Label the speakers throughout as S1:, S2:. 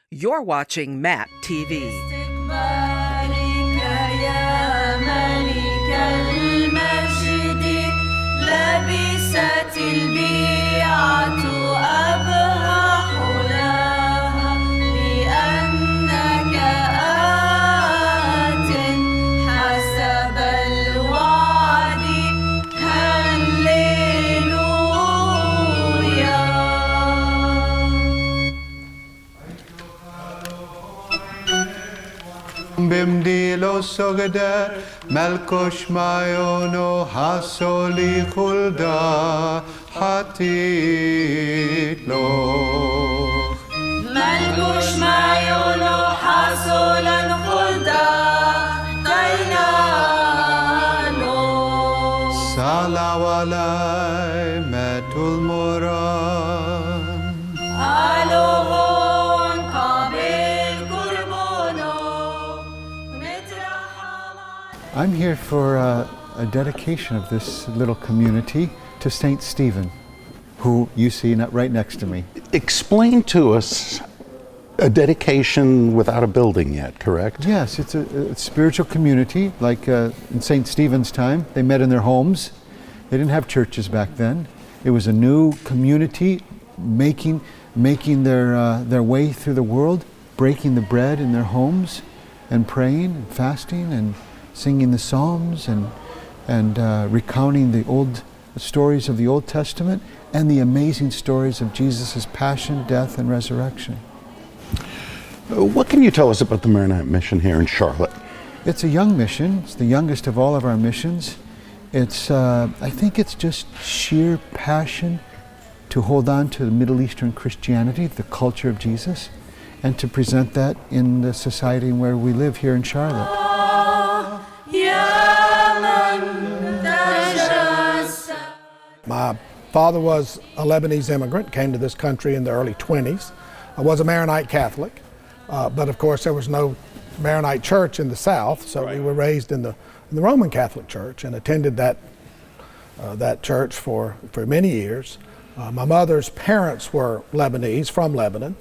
S1: You're watching MattTv.
S2: Bimdilo sogada malkosh mayono hasoli khulda hatitlo
S3: malkosh mayono hasolan khulda tainalo
S2: salawalai matul moran
S3: alohon kabil kurbono.
S2: I'm here for a dedication of this little community to Saint Stephen, who you see right next to me.
S4: Explain to us a dedication without a building yet, correct?
S2: Yes, it's a spiritual community, like in Saint Stephen's time. They met in their homes. They didn't have churches back then. It was a new community making their way through the world, breaking the bread in their homes and praying and fasting and singing the Psalms and recounting the old stories of the Old Testament and the amazing stories of Jesus' passion, death, and resurrection.
S4: What can you tell us about the Maronite mission here in Charlotte?
S2: It's a young mission. It's the youngest of all of our missions. It's, I think it's just sheer passion to hold on to the Middle Eastern Christianity, the culture of Jesus, and to present that in the society where we live here in Charlotte.
S5: My father was a Lebanese immigrant, came to this country in the early 20s. I was a Maronite Catholic, but of course there was no Maronite church in the South, so we were raised in the Roman Catholic Church and attended that church for many years. My mother's parents were Lebanese, from Lebanon.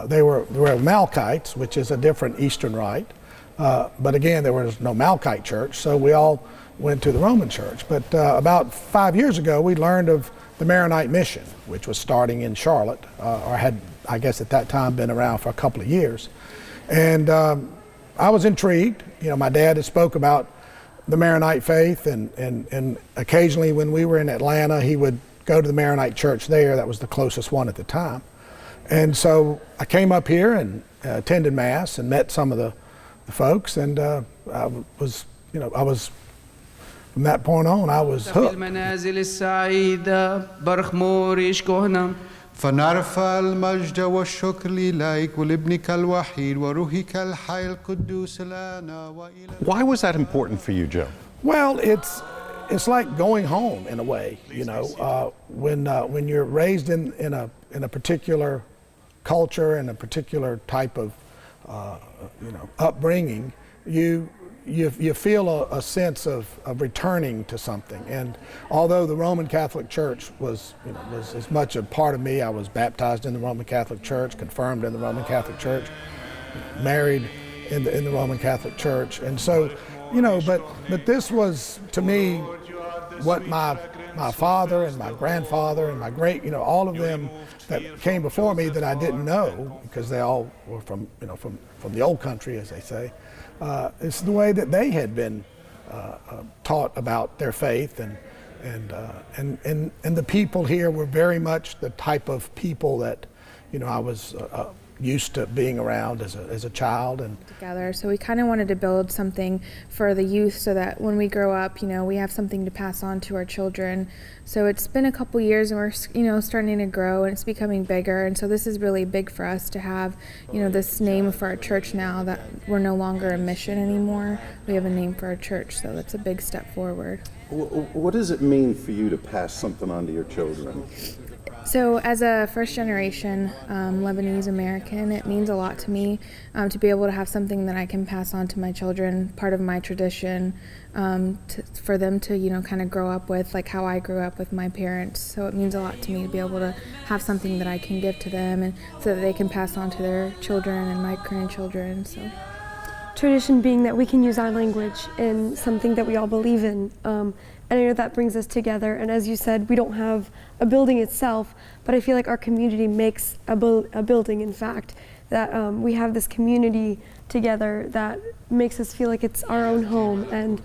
S5: They were Malkites, which is a different Eastern rite. But again, there was no Malkite church, so we all went to the Roman church. But about 5 years ago, we learned of the Maronite mission, which was starting in Charlotte, or had, I guess at that time, been around for a couple of years. And I was intrigued. You know, my dad had spoke about the Maronite faith, and occasionally when we were in Atlanta, he would go to the Maronite church there. That was the closest one at the time. And so I came up here and attended Mass and met some of the folks, and I was, from that point on, I was hooked.
S2: فنرفع المجد والشكر لك ولابنك الوحيد وروحك الحي القدوس لنا وإلى.
S4: Why was that important for you, Joe?
S5: Well, it's like going home in a way, when you're raised in a particular culture and a particular type of upbringing, you feel a sense of returning to something. And although the Roman Catholic Church was as much a part of me, I was baptized in the Roman Catholic Church, confirmed in the Roman Catholic Church, married in the Roman Catholic Church, and so but this was to me what my father and my grandfather and my great, all of them that came before me that I didn't know, because they all were from the old country, as they say. It's the way that they had been taught about their faith, and the people here were very much the type of people that I was used to being around as a child. And
S6: together, so we kind of wanted to build something for the youth so that when we grow up, we have something to pass on to our children. So it's been a couple years and we're starting to grow and it's becoming bigger, and so this is really big for us to have this name for our church now that we're no longer a mission anymore. We have a name for our church, so that's a big step forward.
S4: What does it mean for you to pass something on to your children?
S6: So as a first-generation Lebanese American, it means a lot to me to be able to have something that I can pass on to my children, part of my tradition, for them to, kind of grow up with, like how I grew up with my parents. So it means a lot to me to be able to have something that I can give to them, and so that they can pass on to their children and my grandchildren. So.
S7: Tradition being that we can use our language in something that we all believe in. And I know that brings us together. And as you said, we don't have a building itself, but I feel like our community makes a building, in fact, that we have this community together that makes us feel like it's our own home and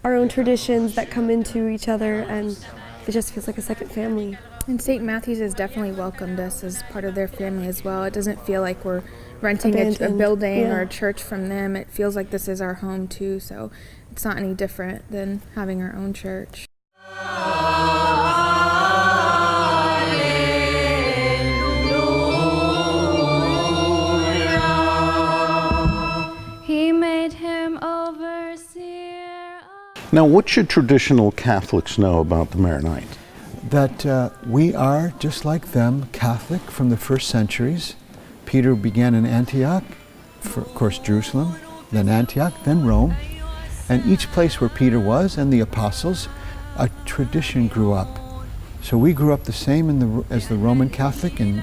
S7: our own traditions that come into each other, and it just feels like a second family.
S6: And St. Matthew's has definitely welcomed us as part of their family as well. It doesn't feel like we're renting a building or a church from them. It feels like this is our home too, so it's not any different than having our own church.
S8: He made him overseer.
S4: Now, what should traditional Catholics know about the Maronite?
S2: That we are, just like them, Catholic from the first centuries. Peter began in Antioch, of course Jerusalem, then Antioch, then Rome. And each place where Peter was and the apostles, a tradition grew up. So we grew up the same as the Roman Catholic in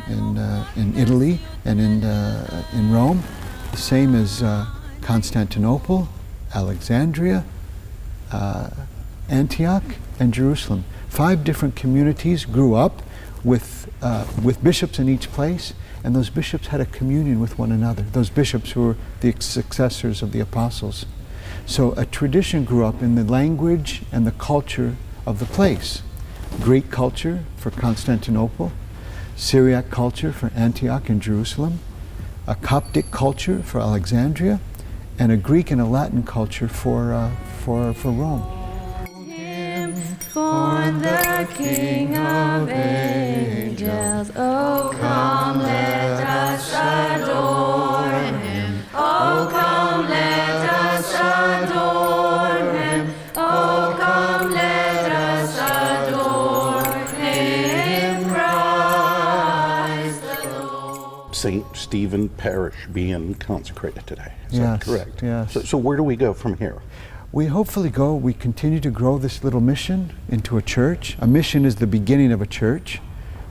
S2: Italy and in Rome, the same as Constantinople, Alexandria, Antioch, and Jerusalem. 5 different communities grew up with bishops in each place, and those bishops had a communion with one another. Those bishops who were the successors of the apostles. So a tradition grew up in the language and the culture of the place. Greek culture for Constantinople, Syriac culture for Antioch and Jerusalem, a Coptic culture for Alexandria, and a Greek and a Latin culture for Rome.
S8: For the King of Angels, oh come let us adore him. Oh come let us adore him. Oh come let us adore him, Christ the Lord.
S4: St. Stephen Parish being consecrated today. Is
S2: Yes,
S4: that correct?
S2: yes.
S4: So where do we go from here?
S2: We continue to grow this little mission into a church. A mission is the beginning of a church.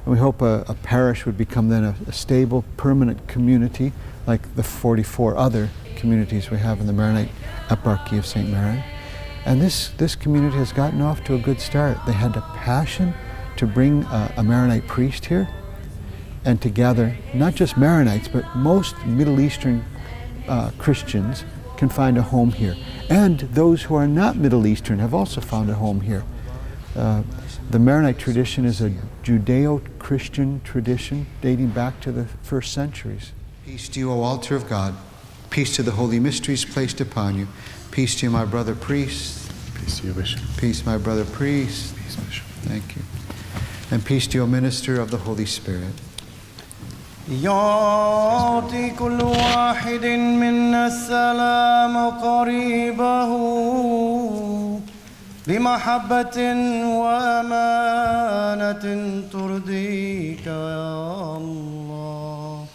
S2: And we hope a parish would become then a stable, permanent community like the 44 other communities we have in the Maronite Eparchy of St. Maron. And this community has gotten off to a good start. They had a passion to bring a Maronite priest here and to gather not just Maronites, but most Middle Eastern Christians can find a home here. And those who are not Middle Eastern have also found a home here. The Maronite tradition is a Judeo-Christian tradition dating back to the first centuries. Peace to you, O altar of God. Peace to the holy mysteries placed upon you. Peace to you, my brother priest.
S4: Peace to you, Bishop.
S2: Peace, my brother priest.
S4: Peace, Bishop.
S2: Thank you. And peace to you, minister of the Holy Spirit.
S9: يعطي كل واحد منا السلام قريبه بمحبة وأمانة ترضيك يا الله.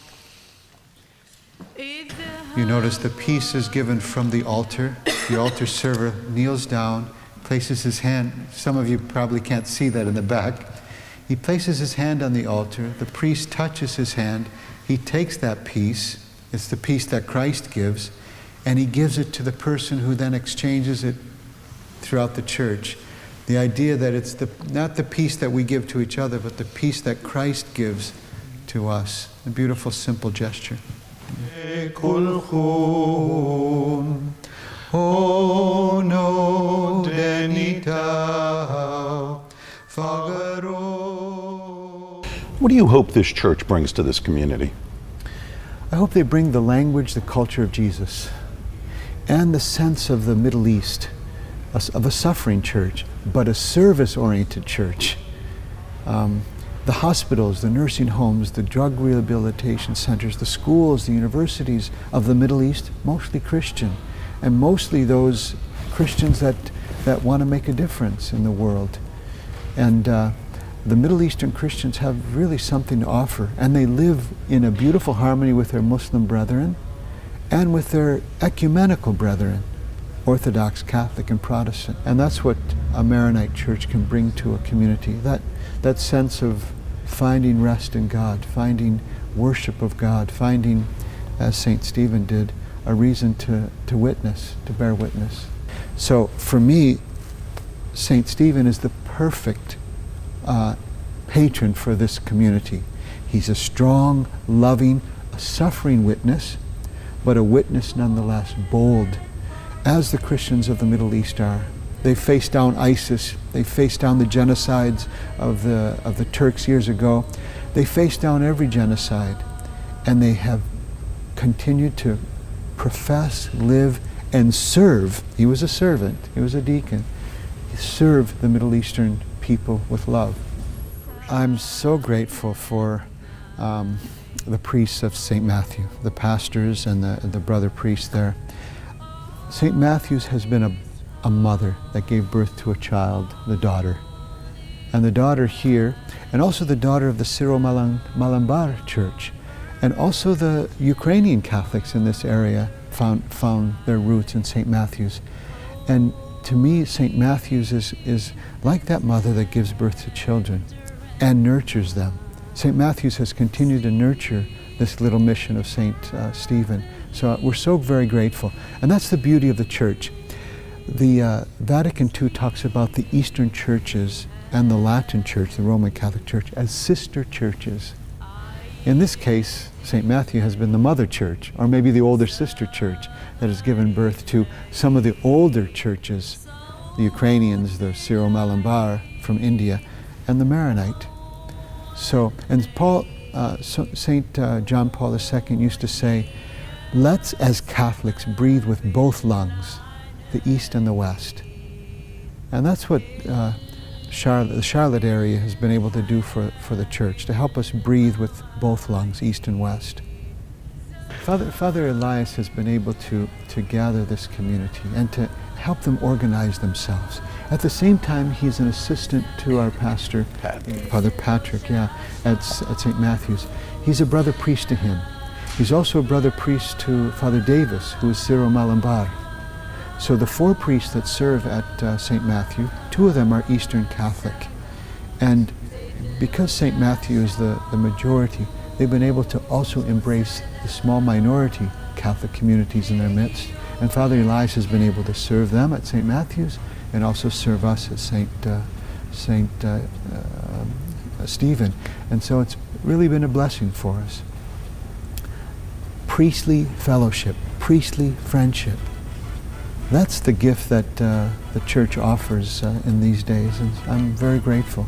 S2: You notice the peace is given from the altar. The altar server kneels down, places his hand. Some of you probably can't see that in the back. He places his hand on the altar. The priest touches his hand. He takes that peace. It's the peace that Christ gives, and he gives it to the person who then exchanges it throughout the church. The idea that it's not the peace that we give to each other, but the peace that Christ gives to us. A beautiful, simple gesture.
S4: What do you hope this church brings to this community?
S2: I hope they bring the language, the culture of Jesus, and the sense of the Middle East, of a suffering church, but a service-oriented church. The hospitals, the nursing homes, the drug rehabilitation centers, the schools, the universities of the Middle East, mostly Christian, and mostly those Christians that want to make a difference in the world. And the Middle Eastern Christians have really something to offer, and they live in a beautiful harmony with their Muslim brethren and with their ecumenical brethren, Orthodox, Catholic, and Protestant. And that's what a Maronite church can bring to a community, that sense of finding rest in God, finding worship of God, finding, as St. Stephen did, a reason to witness, to bear witness. So for me, St. Stephen is the perfect patron for this community. He's a strong, loving, a suffering witness, but a witness nonetheless bold, as the Christians of the Middle East are. They faced down ISIS, they faced down the genocides of the Turks years ago. They faced down every genocide, and they have continued to profess, live, and serve. He was a servant, he was a deacon. He served the Middle Eastern people with love. I'm so grateful for the priests of St. Matthew, the pastors and the brother priests there. St. Matthew's has been a mother that gave birth to a child, the daughter. And the daughter here, and also the daughter of the Syro-Malambar Church, and also the Ukrainian Catholics in this area found their roots in St. Matthew's. And to me, St. Matthew's is like that mother that gives birth to children and nurtures them. St. Matthew's has continued to nurture this little mission of St. Stephen. So we're so very grateful. And that's the beauty of the church. The Vatican II talks about the Eastern churches and the Latin Church, the Roman Catholic Church, as sister churches. In this case, St. Matthew has been the mother church, or maybe the older sister church that has given birth to some of the older churches, the Ukrainians, the Syro-Malambar from India, and the Maronite. So, and St. John Paul II used to say, let's as Catholics breathe with both lungs, the East and the West. And that's what the Charlotte area has been able to do for the church, to help us breathe with both lungs, East and West. Father Elias has been able to gather this community and to help them organize themselves. At the same time, he's an assistant to our pastor, Father Patrick, at St. Matthew's. He's a brother priest to him. He's also a brother priest to Father Davis, who is Syro-Malambar. So the 4 priests that serve at St. Matthew, 2 of them are Eastern Catholic. And because St. Matthew is the majority, they've been able to also embrace the small minority Catholic communities in their midst. And Father Elias has been able to serve them at St. Matthew's and also serve us at St. Stephen. And so it's really been a blessing for us. Priestly fellowship, priestly friendship. That's the gift that the church offers in these days, and I'm very grateful.